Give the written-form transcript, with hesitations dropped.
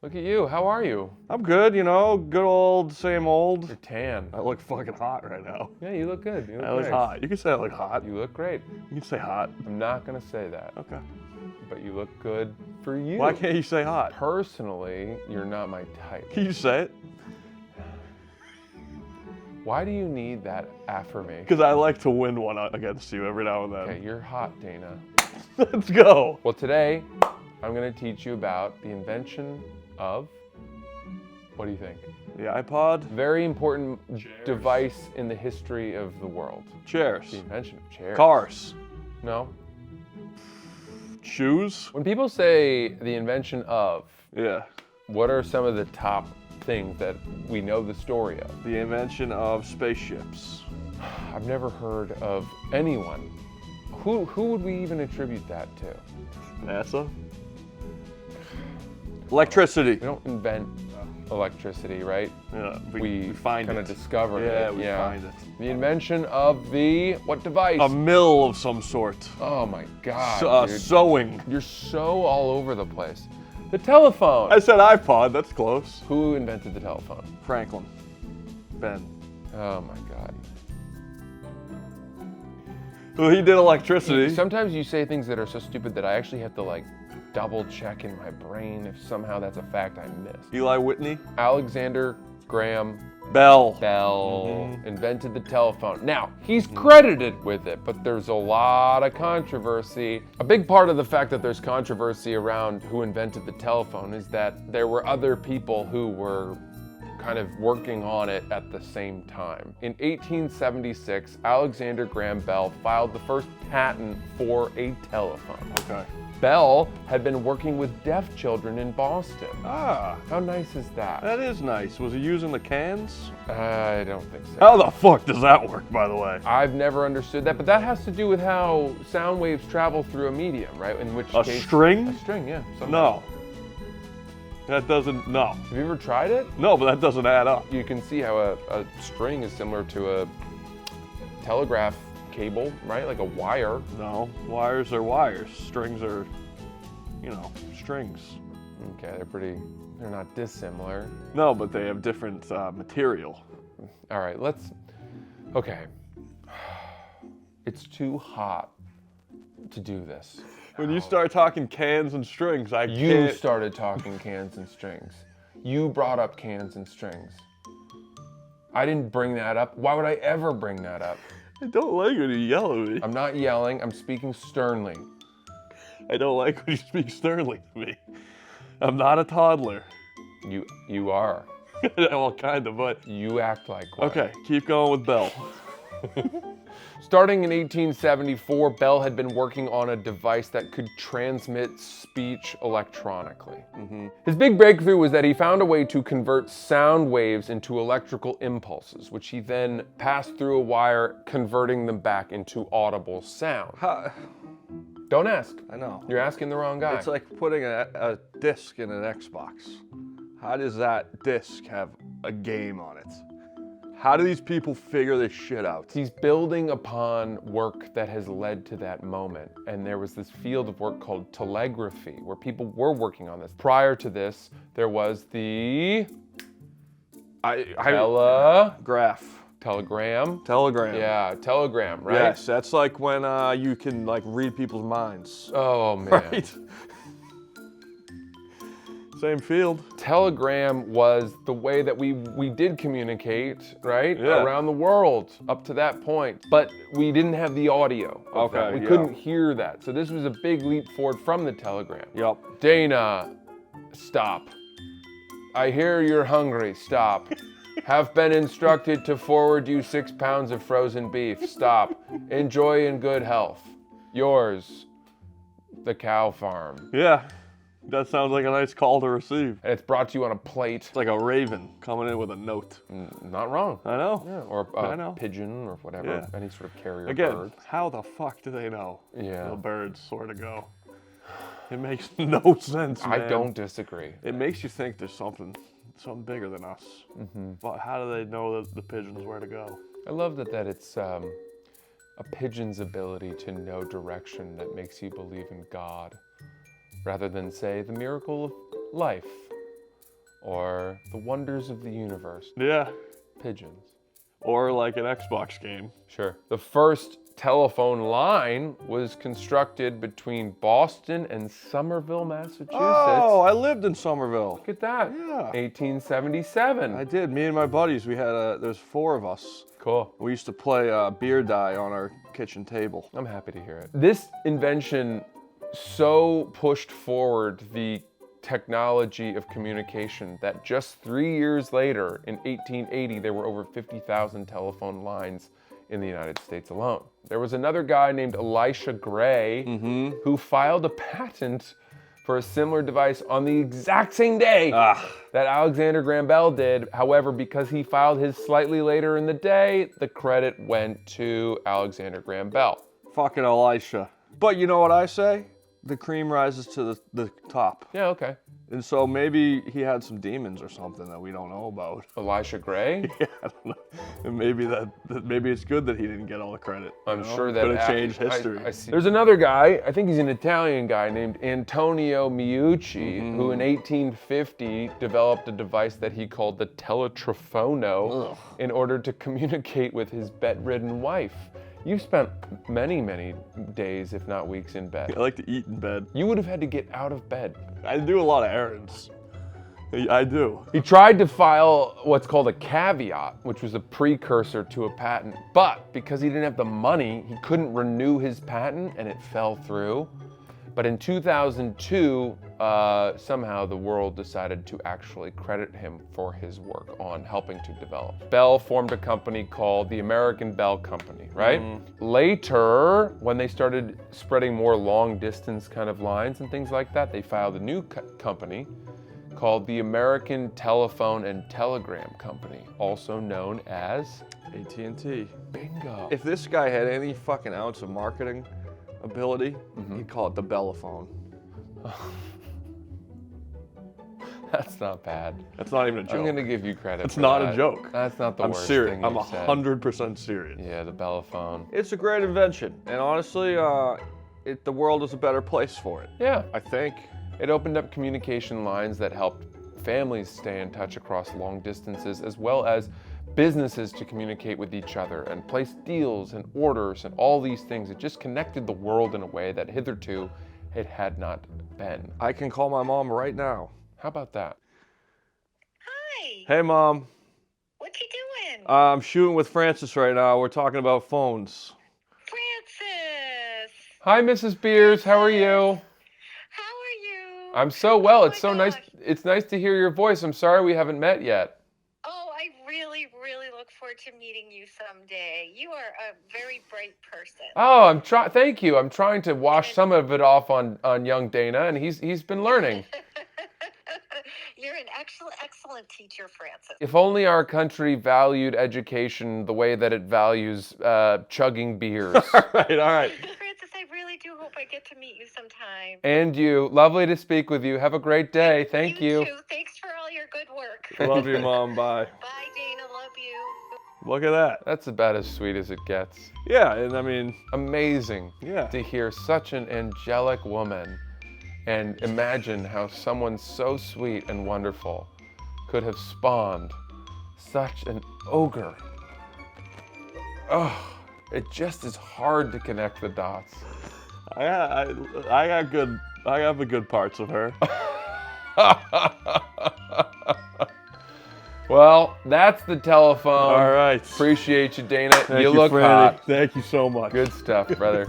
Look at you. How are you? I'm good, you know, good old, same old. You're tan. I look fucking hot right now. Yeah, you look good. You look I look great. hot. You can say I look hot. You look great. You can say hot. I'm not gonna say that, Okay. but you look good for you. Why can't you say hot? Personally, you're not my type. Can you say it? Why do you need that affirmation? Because I like to win one against you every now and then. Okay, you're hot, Dana. Let's go. Well, today, I'm gonna teach you about the invention of, what do you think? The iPod. Very important device in the history of the world. Chairs. The invention of chairs. Cars. No. Shoes. When people say the invention of, Yeah. what are some of the top things that we know the story of? The invention of spaceships. I've never heard of anyone. Who would we even attribute that to? NASA. Electricity. We don't invent electricity, right? Yeah, We find kind it. of discover Yeah, it. we find it. The invention of the what device? A mill of some sort. Oh my God, dude. Sewing. You're so all over the place. The telephone. I said iPod, that's close. Who invented the telephone? Franklin. Ben. Oh my God. Well, he did electricity. Sometimes you say things that are so stupid that I actually have to like double check in my brain if somehow that's a fact I missed. Eli Whitney. Alexander Graham Bell. Bell invented the telephone. Now, he's credited with it, but there's a lot of controversy. A big part of the fact that there's controversy around who invented the telephone is that there were other people who were kind of working on it at the same time. In 1876, Alexander Graham Bell filed the first patent for a telephone. Okay. Bell had been working with deaf children in Boston. Ah, How nice is that? that is nice. Was he using the cans? I don't think so. How the fuck does that work, by the way? I've never understood that, but that has to do with how sound waves travel through a medium, right? In which A case, string? A string, yeah. somehow. No. That doesn't, no. Have you ever tried it? No, but that doesn't add up. You can see how a string is similar to a telegraph cable, right? Like a wire. No, wires are wires. Strings are, you know, strings. Okay, they're not dissimilar. No, but they have different material. All right, okay. It's too hot to do this. When you start talking cans and strings, I You can't. started talking cans and strings. You brought up cans and strings. I didn't bring that up. Why would I ever bring that up? I don't like when you yell at me. I'm not yelling, I'm speaking sternly. I don't like when you speak sternly to me. I'm not a toddler. You are. Well, kind of, but. You act like one. Okay, keep going with Bell. Starting in 1874, Bell had been working on a device that could transmit speech electronically. His big breakthrough was that he found a way to convert sound waves into electrical impulses, which he then passed through a wire, converting them back into audible sound. Don't ask. I know. You're asking the wrong guy. It's like putting a disc in an Xbox. How does that disc have a game on it? How do these people figure this shit out? He's building upon work that has led to that moment. And there was this field of work called telegraphy, where people were working on this. Prior to this, there was the telegram. Telegram. Yeah, telegram, right? Yes, that's like when you can like read people's minds. Oh, man. Right. Same field. Telegram was the way that we did communicate, right? Yeah. Around the world up to that point. But we didn't have the audio of that. Okay, We yeah. couldn't hear that. So this was a big leap forward from the telegram. Yep. Dana, stop. I hear you're hungry. Stop. Have been instructed to forward you 6 pounds of frozen beef. Stop. Enjoy in good health. Yours, the cow farm. Yeah. That sounds like a nice call to receive. And it's brought to you on a plate. It's like a raven coming in with a note. Not wrong. I know. Yeah, or I a know. pigeon or whatever, Yeah. any sort of carrier Again, bird. how the fuck do they know? Yeah. The birds sort of go. It makes no sense, man. I don't disagree. It makes you think there's something bigger than us. But how do they know that the pigeons where to go? I love that it's a pigeon's ability to know direction that makes you believe in God, rather than, say, the miracle of life. or the wonders of the universe. Yeah. Pigeons. Or like an Xbox game. Sure. The first telephone line was constructed between Boston and Somerville, Massachusetts. Oh, I lived in Somerville. Look at that. Yeah. 1877. I did. Me and my buddies, we had there's 4 of us. Cool. We used to play beer die on our kitchen table. I'm happy to hear it. This invention so pushed forward the technology of communication that just 3 years later, in 1880, there were over 50,000 telephone lines in the United States alone. There was another guy named Elisha Gray who filed a patent for a similar device on the exact same day that Alexander Graham Bell did. However, because he filed his slightly later in the day, the credit went to Alexander Graham Bell. Fucking Elisha. But you know what I say? The cream rises to the top. Yeah, okay. And so maybe he had some demons or something that we don't know about. Elisha Gray? Yeah, I don't know. And maybe maybe it's good that he didn't get all the credit. I'm sure that could have changed history. I see. There's another guy, I think he's an Italian guy named Antonio Meucci, who in 1850 developed a device that he called the teletrafono in order to communicate with his bedridden wife. You've spent many, many days, if not weeks, in bed. I like to eat in bed. You would have had to get out of bed. I do a lot of errands. I do. He tried to file what's called a caveat, which was a precursor to a patent, but because he didn't have the money, he couldn't renew his patent and it fell through. But in 2002, somehow the world decided to actually credit him for his work on helping to develop. Bell formed a company called the American Bell Company, right? Later, when they started spreading more long distance kind of lines and things like that, they filed a new company called the American Telephone and Telegram Company, also known as AT&T. Bingo. If this guy had any fucking ounce of marketing ability, he'd call it the Bellaphone. That's not bad. That's not even a joke. I'm gonna give you credit. It's for not that. a joke. That's not the I'm worst serious. thing I'm you've said. 100% serious. Yeah, the Bellaphone. It's a great invention, and honestly, the world is a better place for it. Yeah, I think. it opened up communication lines that helped families stay in touch across long distances, as well as businesses to communicate with each other and place deals and orders and all these things. It just connected the world in a way that hitherto it had not been. I can call my mom right now. How about that? Hi. Hey, Mom. What you doing? I'm shooting with Francis right now. We're talking about phones. Francis. Hi, Mrs. Beers. How are you? How are you? I'm so well. Oh It's my so nice. gosh. It's nice to hear your voice. I'm sorry we haven't met yet. Oh, I really, really look forward to meeting you someday. You are a very bright person. Oh, thank you. I'm trying to wash some of it off on young Dana, and he's been learning. You're an excellent teacher, Francis. If only our country valued education the way that it values chugging beers. All right. Francis, I really do hope I get to meet you sometime. And you. Lovely to speak with you. Have a great day. Thank you. Too. Thanks for all your good work. Love you, Mom. Bye. Bye, Dana. Love you. Look at that. That's about as sweet as it gets. Yeah, and I mean, Amazing yeah. to hear such an angelic woman and imagine how someone so sweet and wonderful could have spawned such an ogre. Oh, it just is hard to connect the dots. I got the good parts of her. Well, that's the telephone. All right. Appreciate you, Dana. Thank you look Franny. hot. Thank you so much. Good stuff, brother.